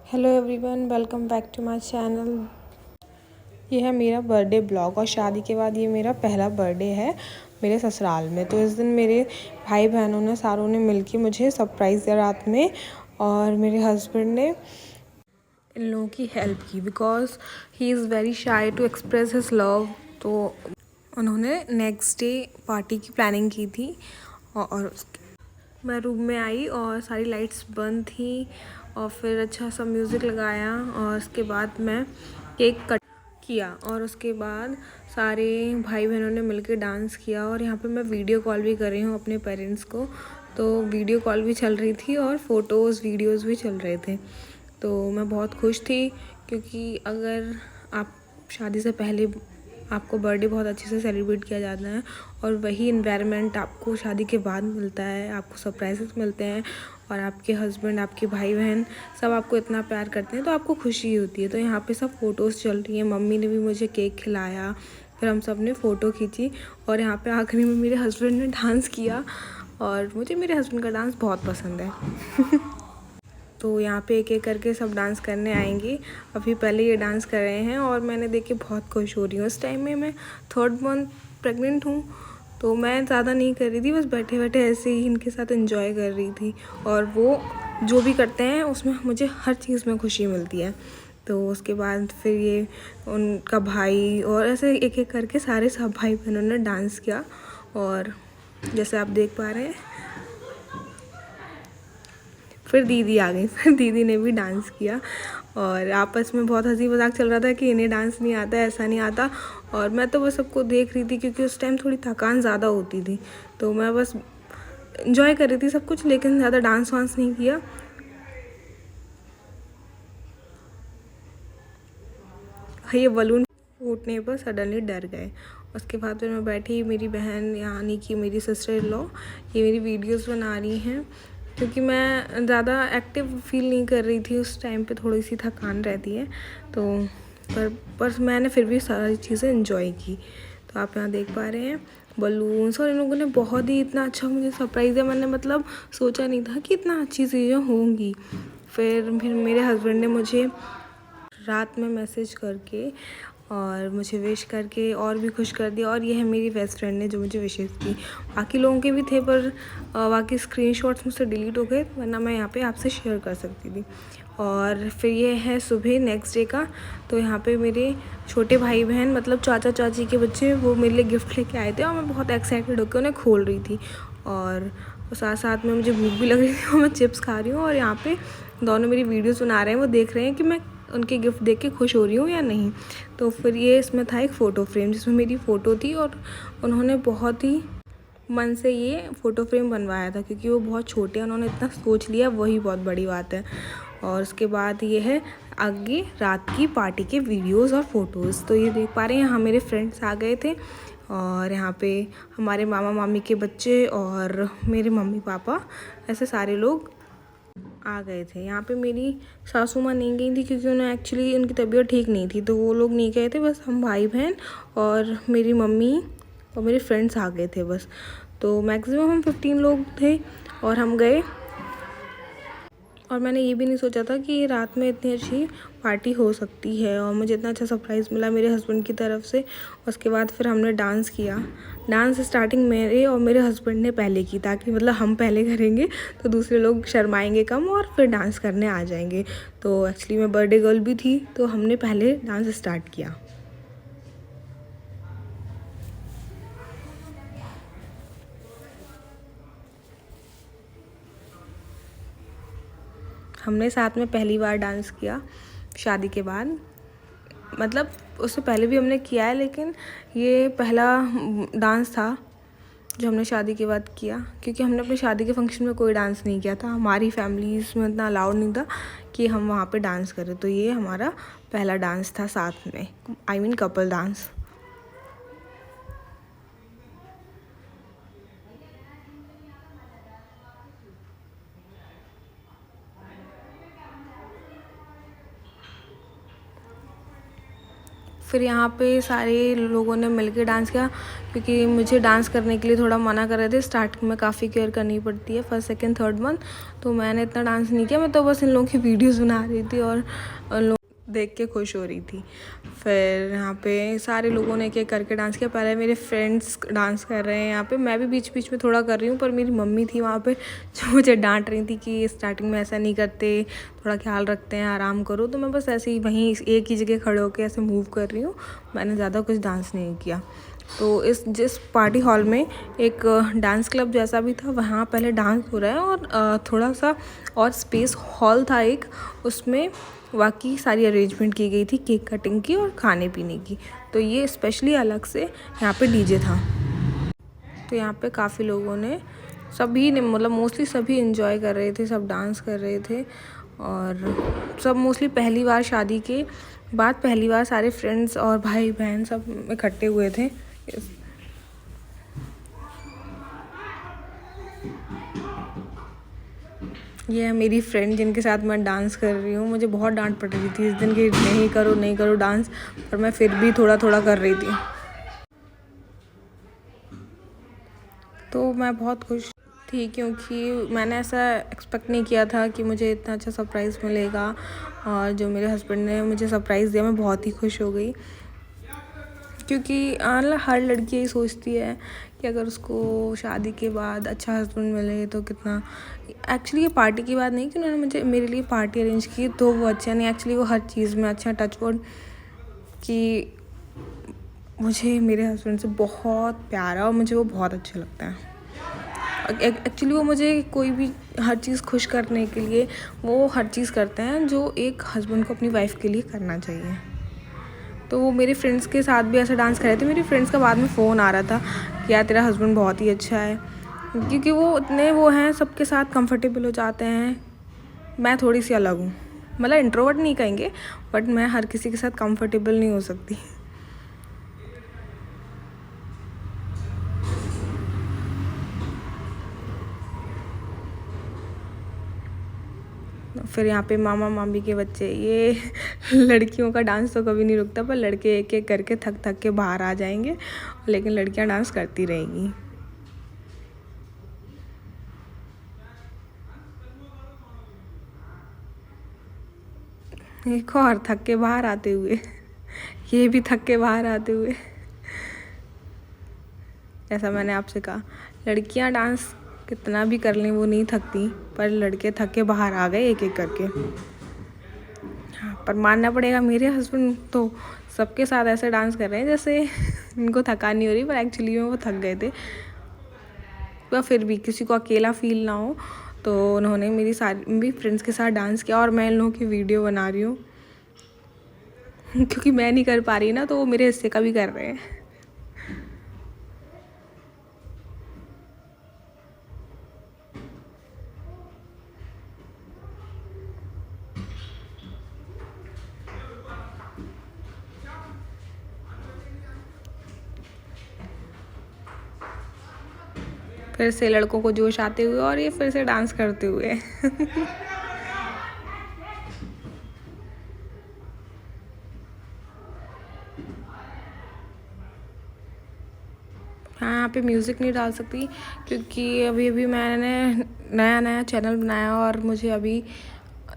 Hello everyone, welcome back to my channel. ये है मेरा बर्थडे ब्लॉग और शादी के बाद ये मेरा पहला बर्थडे है मेरे ससुराल में। तो इस दिन मेरे भाई बहनों ने सारों ने मिलके मुझे सरप्राइज़ दिया रात में, और मेरे हस्बैंड ने इन लोगों की हेल्प की because he is very shy to express his love. तो उन्होंने नेक्स्ट डे पार्टी की प्लानिंग की थी और मैं रूम में आई और सारी लाइट्स बंद थी और फिर अच्छा सा म्यूज़िक लगाया और उसके बाद मैं केक कट किया और उसके बाद सारे भाई बहनों ने मिलकर डांस किया। और यहाँ पे मैं वीडियो कॉल भी कर रही हूँ अपने पेरेंट्स को, तो वीडियो कॉल भी चल रही थी और फ़ोटोज़ वीडियोज़ भी चल रहे थे। तो मैं बहुत खुश थी क्योंकि अगर आप शादी से पहले आपको बर्थडे बहुत अच्छे से सेलिब्रेट किया जाता है और वही इन्वायरमेंट आपको शादी के बाद मिलता है, आपको सरप्राइजेस मिलते हैं और आपके हस्बैंड, आपके भाई बहन सब आपको इतना प्यार करते हैं, तो आपको खुशी होती है। तो यहाँ पे सब फ़ोटोज़ चल रही हैं, मम्मी ने भी मुझे केक खिलाया, फिर हम सब ने फ़ोटो खींची और यहाँ पे आखिरी में मेरे हस्बैंड ने डांस किया और मुझे मेरे हस्बैंड का डांस बहुत पसंद है। तो यहाँ पे एक एक करके सब डांस करने आएंगी। अभी पहले ये डांस कर रहे हैं और मैंने देख के बहुत खुश हो रही हूँ। इस टाइम में मैं 3rd मंथ प्रेग्नेंट हूँ, तो मैं ज़्यादा नहीं कर रही थी, बस बैठे बैठे ऐसे ही इनके साथ एंजॉय कर रही थी। और वो जो भी करते हैं उसमें मुझे हर चीज़ में खुशी मिलती है। तो उसके बाद फिर ये उनका भाई और ऐसे एक एक करके सारे सब भाई बहनों ने डांस किया। और जैसे आप देख पा रहे हैं फिर दीदी आ गई, फिर दीदी ने भी डांस किया और आपस में बहुत हंसी मजाक चल रहा था कि इन्हें डांस नहीं आता, ऐसा नहीं आता। और मैं तो बस सबको देख रही थी क्योंकि उस टाइम थोड़ी थकान ज़्यादा होती थी, तो मैं बस इंजॉय कर रही थी सब कुछ, लेकिन ज़्यादा डांस वांस नहीं किया। ये बलून फूटने पर सडनली डर गए। उसके बाद फिर मैं बैठी, मेरी बहन यानी कि मेरी सिस्टर इन लॉ ये मेरी वीडियोस बना रही हैं क्योंकि मैं ज़्यादा एक्टिव फील नहीं कर रही थी उस टाइम पे, थोड़ी सी थकान रहती है। तो पर मैंने फिर भी सारी चीज़ें इन्जॉय की। तो आप यहाँ देख पा रहे हैं बलून्स, और इन लोगों ने बहुत ही इतना अच्छा मुझे सरप्राइज़ दिया। मैंने मतलब सोचा नहीं था कि इतना अच्छी चीज़ें होंगी। फिर मेरे हस्बैंड ने मुझे रात में मैसेज करके और मुझे विश करके और भी खुश कर दिया। और ये है मेरी बेस्ट फ्रेंड ने जो मुझे विशेस की। बाकी लोगों के भी थे पर बाकी स्क्रीनशॉट्स मुझसे डिलीट हो गए, वरना मैं यहाँ पे आपसे शेयर कर सकती थी। और फिर ये है सुबह नेक्स्ट डे का। तो यहाँ पे मेरे छोटे भाई बहन मतलब चाचा चाची के बच्चे वो मेरे लिए गिफ्ट लेके आए थे और मैं बहुत एक्साइटेड होकर उन्हें खोल रही थी। और साथ साथ में मुझे भूख भी लग रही थी और मैं चिप्स खा रही हूँ। और यहाँ पे दोनों मेरी वीडियोस बना रहे हैं, वो देख रहे हैं कि मैं उनके गिफ्ट देख के खुश हो रही हूँ या नहीं। तो फिर ये इसमें था एक फ़ोटो फ्रेम जिसमें मेरी फ़ोटो थी और उन्होंने बहुत ही मन से ये फ़ोटो फ्रेम बनवाया था क्योंकि वो बहुत छोटे हैं, उन्होंने इतना सोच लिया, वही बहुत बड़ी बात है। और उसके बाद ये है आगे रात की पार्टी के वीडियोस और फ़ोटोज़। तो ये देख पा रहे हैं यहाँ मेरे फ्रेंड्स आ गए थे और यहाँ पे हमारे मामा मामी के बच्चे और मेरे मम्मी पापा ऐसे सारे लोग आ गए थे। यहाँ पे मेरी सासू माँ नहीं गई थी क्योंकि उन्हें एक्चुअली उनकी तबीयत ठीक नहीं थी, तो वो लोग नहीं गए थे। बस हम भाई बहन और मेरी मम्मी और मेरे फ्रेंड्स आ गए थे बस। तो मैक्सिमम हम 15 लोग थे और हम गए। और मैंने ये भी नहीं सोचा था कि रात में इतनी अच्छी पार्टी हो सकती है और मुझे इतना अच्छा सरप्राइज़ मिला मेरे हस्बैंड की तरफ से। उसके बाद फिर हमने डांस किया। डांस स्टार्टिंग मेरे और मेरे हस्बैंड ने पहले की, ताकि मतलब हम पहले करेंगे तो दूसरे लोग शर्माएंगे कम और फिर डांस करने आ जाएंगे। तो एक्चुअली मैं बर्थडे गर्ल भी थी, तो हमने पहले डांस स्टार्ट किया। हमने साथ में पहली बार डांस किया शादी के बाद, मतलब उससे पहले भी हमने किया है, लेकिन ये पहला डांस था जो हमने शादी के बाद किया क्योंकि हमने अपनी शादी के फंक्शन में कोई डांस नहीं किया था। हमारी फैमिलीज़ में इतना अलाउड नहीं था कि हम वहाँ पे डांस करें, तो ये हमारा पहला डांस था साथ में, आई मीन कपल डांस। फिर यहाँ पे सारे लोगों ने मिलके डांस किया, क्योंकि मुझे डांस करने के लिए थोड़ा मना कर रहे थे। स्टार्टिंग में काफ़ी केयर करनी पड़ती है, फर्स्ट सेकंड थर्ड मंथ, तो मैंने इतना डांस नहीं किया। मैं तो बस इन लोगों की वीडियोस बना रही थी और लोग देख के खुश हो रही थी। फिर यहाँ पे सारे लोगों ने एक एक करके डांस किया। पहले मेरे फ्रेंड्स डांस कर रहे हैं यहाँ पे, मैं भी बीच बीच में थोड़ा कर रही हूँ, पर मेरी मम्मी थी वहाँ पे जो मुझे डांट रही थी कि स्टार्टिंग में ऐसा नहीं करते, थोड़ा ख्याल रखते हैं, आराम करो। तो मैं बस ऐसे ही वहीं एक ही जगह खड़े होकर ऐसे मूव कर रही हूँ, मैंने ज़्यादा कुछ डांस नहीं किया। तो जिस पार्टी हॉल में एक डांस क्लब जैसा भी था, वहाँ पहले डांस हो रहा है और थोड़ा सा और स्पेस हॉल था एक, उसमें बाकी सारी अरेंजमेंट की गई थी केक कटिंग की और खाने पीने की। तो ये स्पेशली अलग से यहाँ पे डीजे था। तो यहाँ पे काफ़ी लोगों ने, सभी ने, मतलब मोस्टली सभी एंजॉय कर रहे थे, सब डांस कर रहे थे। और सब मोस्टली पहली बार, शादी के बाद पहली बार सारे फ्रेंड्स और भाई बहन सब इकट्ठे हुए थे। ये है मेरी फ्रेंड जिनके साथ मैं डांस कर रही हूँ। मुझे बहुत डांट पड़ रही थी इस दिन कि नहीं करो डांस, पर मैं फिर भी थोड़ा थोड़ा कर रही थी। तो मैं बहुत खुश थी, क्योंकि मैंने ऐसा एक्सपेक्ट नहीं किया था कि मुझे इतना अच्छा सरप्राइज़ मिलेगा। और जो मेरे हस्बैंड ने मुझे सरप्राइज़ दिया, मैं बहुत ही खुश हो गई, क्योंकि हर लड़की यही सोचती है कि अगर उसको शादी के बाद अच्छा हस्बैंड मिले तो कितना। एक्चुअली ये पार्टी की बात नहीं कि उन्होंने मेरे लिए पार्टी अरेंज की तो वो अच्छा नहीं, एक्चुअली वो हर चीज़ में अच्छा, टच वुड, कि मुझे मेरे हस्बैंड से बहुत प्यार है और मुझे वो बहुत अच्छे लगता है। एक्चुअली वो मुझे कोई भी हर चीज़ खुश करने के लिए वो हर चीज़ करते हैं जो एक हस्बैंड को अपनी वाइफ के लिए करना चाहिए। तो वो मेरे फ्रेंड्स के साथ भी ऐसा डांस कर रहे थे। मेरी फ्रेंड्स का बाद में फ़ोन आ रहा था कि यार तेरा हस्बैंड बहुत ही अच्छा है, क्योंकि वो इतने वो हैं, सबके साथ कंफर्टेबल हो जाते हैं। मैं थोड़ी सी अलग हूँ, मतलब इंट्रोवर्ट नहीं कहेंगे, बट मैं हर किसी के साथ कंफर्टेबल नहीं हो सकती। फिर यहाँ पे मामा मामी के बच्चे, ये लड़कियों का डांस तो कभी नहीं रुकता, पर लड़के एक एक करके थक थक के बाहर आ जाएंगे, लेकिन लड़कियाँ डांस करती रहेंगी। एक और थक के बाहर आते हुए, ये भी थक के बाहर आते हुए। जैसा मैंने आपसे कहा, लड़कियां डांस कितना भी कर लें वो नहीं थकती, पर लड़के थक के बाहर आ गए एक एक करके। हाँ, पर मानना पड़ेगा, मेरे हस्बैंड तो सबके साथ ऐसे डांस कर रहे हैं जैसे इनको थकान नहीं हो रही, पर एक्चुअली में वो थक गए थे। पर फिर भी किसी को अकेला फील ना हो, तो उन्होंने मेरी सारी भी फ्रेंड्स के साथ डांस किया। और मैं इन लोगों की वीडियो बना रही हूँ क्योंकि मैं नहीं कर पा रही ना, तो वो मेरे हिस्से का भी कर रहे हैं। फिर से लड़कों को जोश आते हुए और ये फिर से डांस करते हुए। हाँ, यहाँ पे म्यूज़िक नहीं डाल सकती, क्योंकि अभी अभी मैंने नया चैनल बनाया और मुझे अभी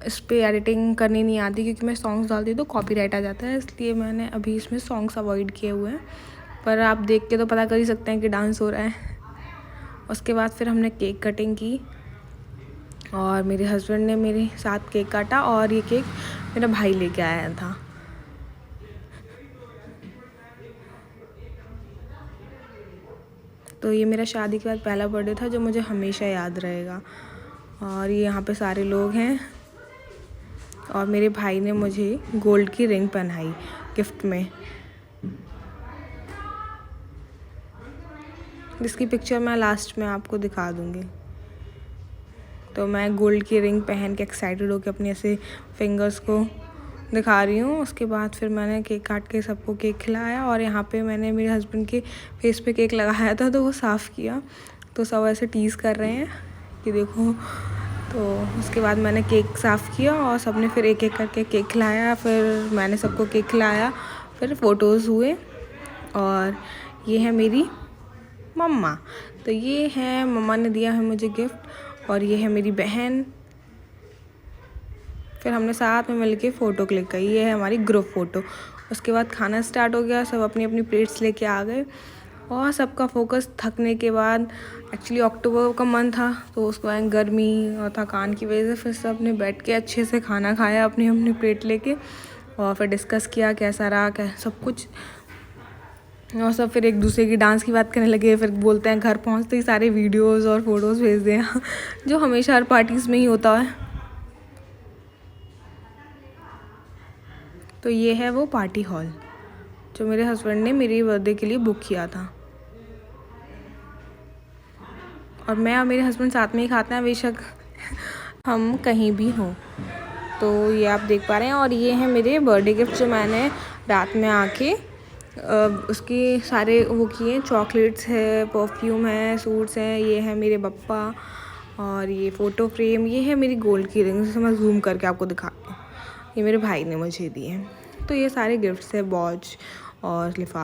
इस पे एडिटिंग करनी नहीं आती, क्योंकि मैं सॉन्ग्स डालती हूँ तो कॉपीराइट आ जाता है, इसलिए मैंने अभी इसमें सॉन्ग्स अवॉइड किए हुए हैं। पर आप देख के तो पता कर ही सकते हैं कि डांस हो रहा है। उसके बाद फिर हमने केक कटिंग की और मेरे हस्बैंड ने मेरे साथ केक काटा, और ये केक मेरा भाई लेके आया था। तो ये मेरा शादी के बाद पहला बर्थडे था जो मुझे हमेशा याद रहेगा। और ये यहाँ पे सारे लोग हैं, और मेरे भाई ने मुझे गोल्ड की रिंग पहनाई गिफ्ट में, जिसकी पिक्चर मैं लास्ट में आपको दिखा दूँगी। तो मैं गोल्ड की रिंग पहन के एक्साइटेड होकर अपने ऐसे फिंगर्स को दिखा रही हूँ। उसके बाद फिर मैंने केक काट के सबको केक खिलाया, और यहाँ पे मैंने मेरे हस्बैंड के फेस पे केक लगाया था तो वो साफ़ किया, तो सब ऐसे टीज़ कर रहे हैं कि देखो। तो उसके बाद मैंने केक साफ़ किया और सबने फिर एक एक करके केक खिलाया, फिर मैंने सबको केक खिलाया। फिर फ़ोटोज़ हुए। और ये है मेरी मम्मा। तो ये है, मम्मा ने दिया है मुझे गिफ्ट। और ये है मेरी बहन। फिर हमने साथ में मिलके फ़ोटो क्लिक की। ये है हमारी ग्रुप फ़ोटो। उसके बाद खाना स्टार्ट हो गया, सब अपनी अपनी प्लेट्स लेके आ गए और सबका फोकस थकने के बाद, एक्चुअली अक्टूबर का मंथ था तो उसके बाद गर्मी और थकान की वजह से फिर सब ने बैठ के अच्छे से खाना खाया अपनी अपनी प्लेट लेके। और फिर डिस्कस किया कैसा रहा, क्या सब कुछ। और सब फिर एक दूसरे की डांस की बात करने लगे। फिर बोलते हैं घर पहुंचते ही सारे वीडियोस और फोटोज़ भेज दें जो हमेशा हर पार्टीज़ में ही होता है। तो ये है वो पार्टी हॉल जो मेरे हस्बैंड ने मेरी बर्थडे के लिए बुक किया था। और मैं और मेरे हस्बैंड साथ में ही खाते हैं, बेशक हम कहीं भी हों। तो ये आप देख पा रहे हैं। और ये है मेरे बर्थडे गिफ्ट जो मैंने रात में आके उसके सारे वो किए। चॉकलेट्स है, परफ्यूम है, सूट्स हैं, ये है मेरे पप्पा। और ये फ़ोटो फ्रेम, ये है मेरी गोल्ड की रिंग, जिसे मैं जूम करके आपको दिखाती हूँ। ये मेरे भाई ने मुझे दी है। तो ये सारे गिफ्ट्स है, वॉच और लिफाफा।